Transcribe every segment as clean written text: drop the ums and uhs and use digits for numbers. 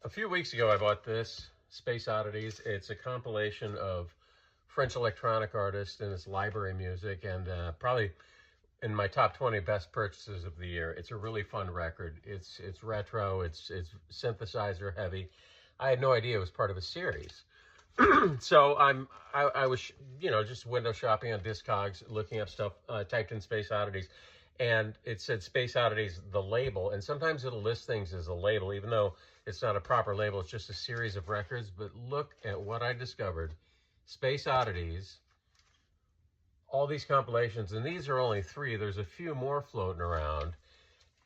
A few weeks ago, I bought this, Space Oddities. It's a compilation of French electronic artists and it's library music, and probably in my top 20 best purchases of the year. It's a really fun record. It's retro, it's synthesizer heavy. I had no idea it was part of a series. So I was, just window shopping on Discogs, looking up stuff, typed in Space Oddities, and it said Space Oddities, the label. And sometimes it'll list things as a label, even though it's not a proper label. It's just a series of records. But look at what I discovered. Space Oddities, all these compilations, and these are only 3. There's a few more floating around.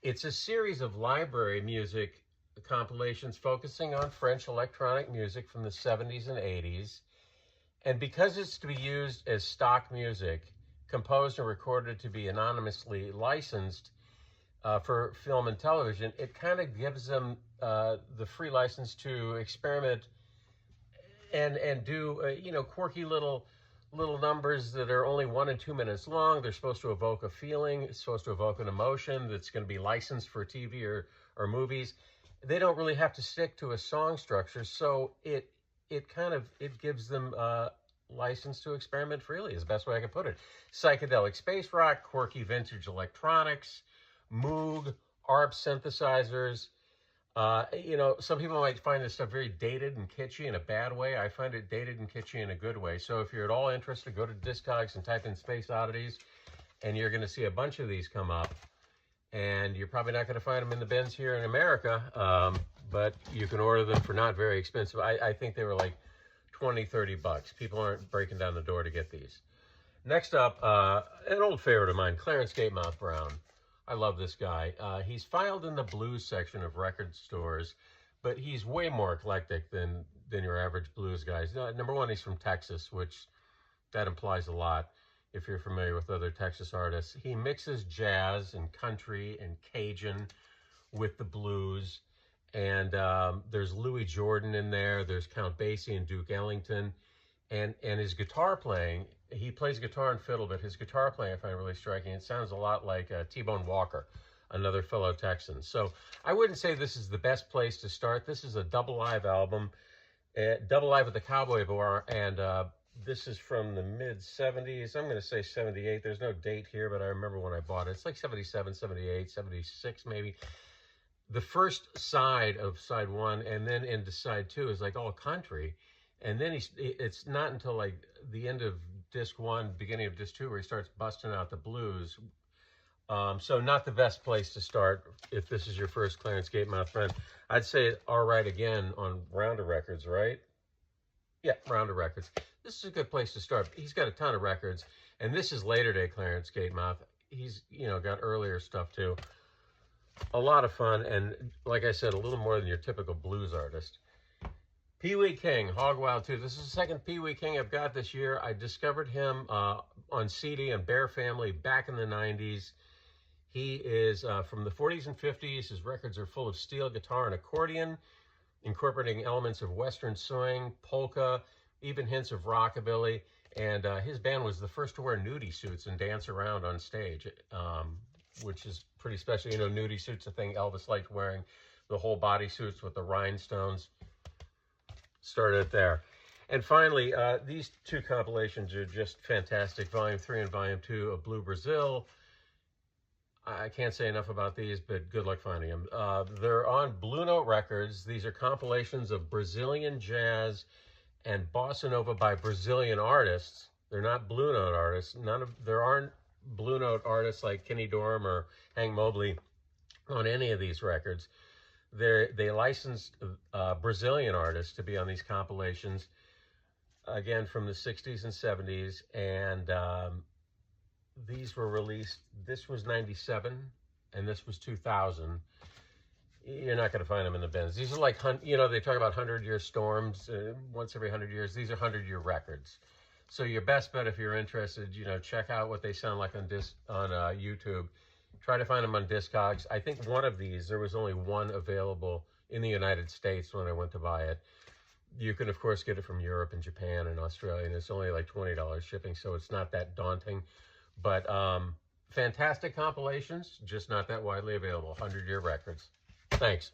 It's a series of library music compilations focusing on French electronic music from the 70s and 80s. And because it's to be used as stock music, composed and recorded to be anonymously licensed for film and television, it kind of gives them the free license to experiment and do quirky little numbers that are only 1 and 2 minutes long. They're supposed to evoke a feeling. It's supposed to evoke an emotion that's going to be licensed for TV or movies. They don't really have to stick to a song structure, so it gives them license to experiment freely, is the best way I can put it. Psychedelic space rock, quirky vintage electronics, Moog, ARP synthesizers. Some people might find this stuff very dated and kitschy in a bad way. I find it dated and kitschy in a good way. So if you're at all interested, go to Discogs and type in Space Oddities, and you're going to see a bunch of these come up. And you're probably not going to find them in the bins here in America, but you can order them for not very expensive. I think they were like 20, 30 bucks. People aren't breaking down the door to get these. Next up, an old favorite of mine, Clarence Gatemouth Brown. I love this guy. He's filed in the blues section of record stores, but he's way more eclectic than your average blues guys. Number one, he's from Texas, which that implies a lot if you're familiar with other Texas artists. He mixes jazz and country and Cajun with the blues. And there's Louis Jordan in there. There's Count Basie and Duke Ellington. And his guitar playing, he plays guitar and fiddle, but his guitar playing I find really striking. It sounds a lot like T-Bone Walker, another fellow Texan. So I wouldn't say this is the best place to start. This is a double live album, double live at the Cowboy Bar, and this is from the mid-70s. I'm going to say 78. There's no date here, but I remember when I bought it. It's like 77, 78, 76 maybe. The first side of side 1 and then into side 2 is like all country. And then it's not until like the end of disc 1, beginning of disc 2, where he starts busting out the blues. So not the best place to start if this is your first Clarence Gatemouth friend. I'd say All Right Again on Rounder Records, right? Yeah, Rounder Records. This is a good place to start. He's got a ton of records, and this is later day Clarence Gatemouth. He's, got earlier stuff too. A lot of fun, and like I said, a little more than your typical blues artist. Pee Wee King, Hog Wild 2. This is the second Pee Wee King I've got this year. I discovered him on CD and Bear Family back in the 90s. He is from the 40s and 50s. His records are full of steel guitar and accordion, incorporating elements of Western swing, polka, even hints of rockabilly. And his band was the first to wear nudie suits and dance around on stage, which is pretty special. Nudie suits, a thing Elvis liked wearing, the whole body suits with the rhinestones. Started there. And finally, these 2 compilations are just fantastic. Volume 3 and Volume 2 of Blue Brazil. I can't say enough about these, but good luck finding them. They're on Blue Note Records. These are compilations of Brazilian jazz and bossa nova by Brazilian artists. They're not Blue Note artists. There aren't Blue Note artists like Kenny Dorham or Hank Mobley on any of these records. They licensed Brazilian artists to be on these compilations, again from the 60s and 70s, and these were released. This was 97, and this was 2000. You're not going to find them in the bins. These are like, they talk about 100-year storms, once every 100 years. These are 100-year records. So your best bet, if you're interested, check out what they sound like on YouTube. Try to find them on Discogs. I think one of these, there was only one available in the United States when I went to buy it. You can, of course, get it from Europe and Japan and Australia, and it's only like $20 shipping, so it's not that daunting. But fantastic compilations, just not that widely available. 100-year records. Thanks.